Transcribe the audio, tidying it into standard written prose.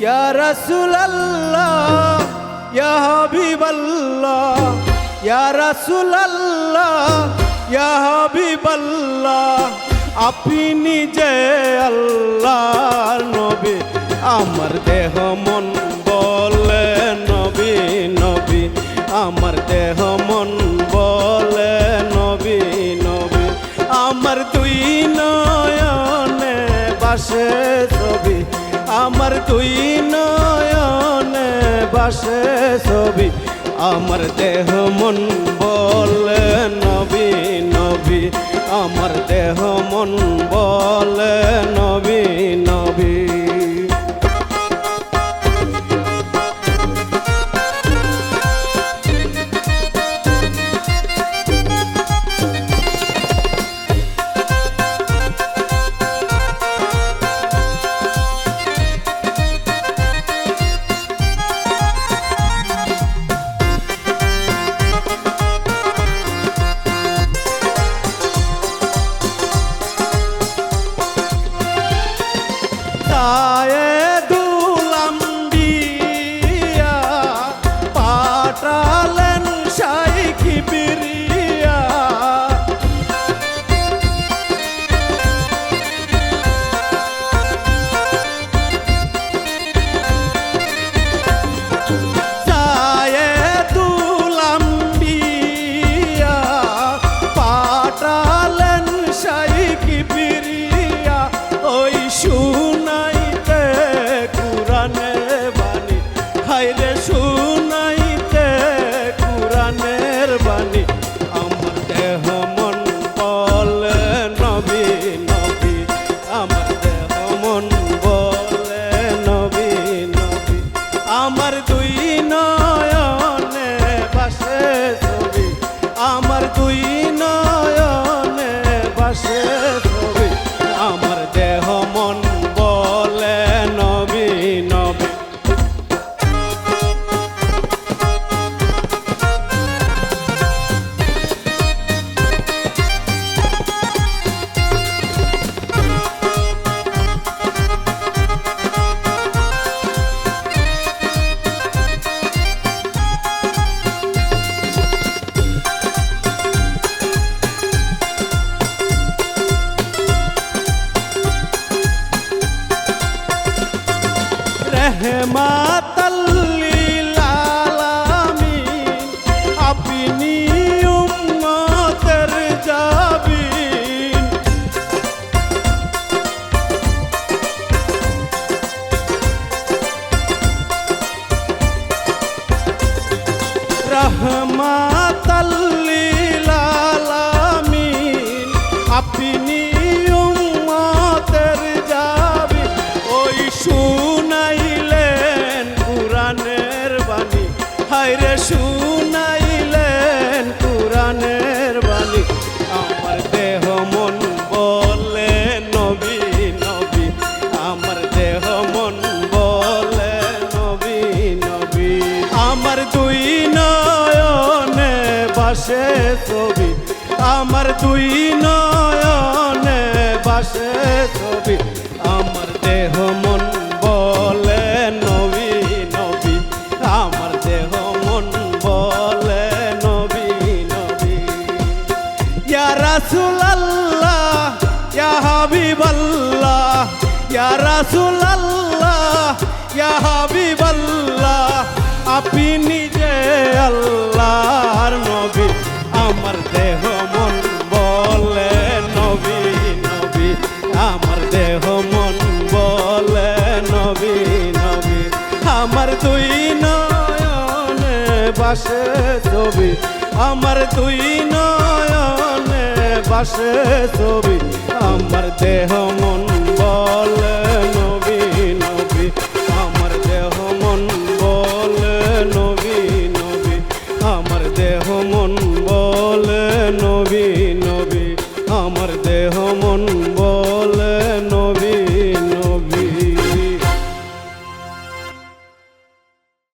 ইয়া রাসূলুল্লাহ ইয়া হাবিবাল্লাহ ইয়া রাসূলুল্লাহ ইয়া হাবিবাল্লাহ আপনি যে আল্লাহর নবী আমার দেহ মন বলে নবী নবী আমার দেহ মন বলে নবী নবী আমার দুই নয়নে বাসে ছবি আমার দুই নয়নে বাসে ছবি আমার দেহ মন বলে নবী নবী আমার দেহ মন বলে নবী নবী তায়ে দুলাম দিয়া পাঠালেন শাইখ বিরিয়া তায়ে দুলাম দিয়া পাঠালেন শাইখ বিরিয়া ওই শুনাইতে কুরআনের বাণী হায়রে শুনাইতে কুরআনের বাণী আমার দেহ মন বলে নবী নবী আমার দেহ মন বলে নবী নবী আমার দুই নয়নে বাসে ছবি আমার দুই নয়নে বাসে ছবি আমার দেহ মন বলে নবী নবী রহমাতাল লিল আলামিন আপনি উম্মতের জাবিন রহমাতাল লিল আলামিন আপনি উম্মতের জাবিন ওই শুনাইলেন কুরআনের বাণী হায়রে শুনাইলেন কুরআনের বাণী আমার দেহ মন বলে নবী নবী আমার দেহ মন বলে নবী নবী আমার দুই নয়নে বাসে ছবি আমার দুই নয়নে বাসে ছবি আমার দেহ মন বলে নবী নবী আমার দেহ মন বলে নবী নবী ইয়া রাসূলুল্লাহ ইয়া হাবিবাল্লাহ ইয়া রাসূলুল্লাহ ইয়া হাবিবাল্লাহ আপনি যে আল্লাহর নবী আমার দেহ মন বলে নবী নবী আমার দেহ মন বলে নবী নবী আমার দুই নয়নে বাসে ছবি আমার দুই নয়নে বাসে ছবি আমার দেহ মন বলে নবী নবী আমার দেহ মন বলে নবী নবী আমার দেহ মন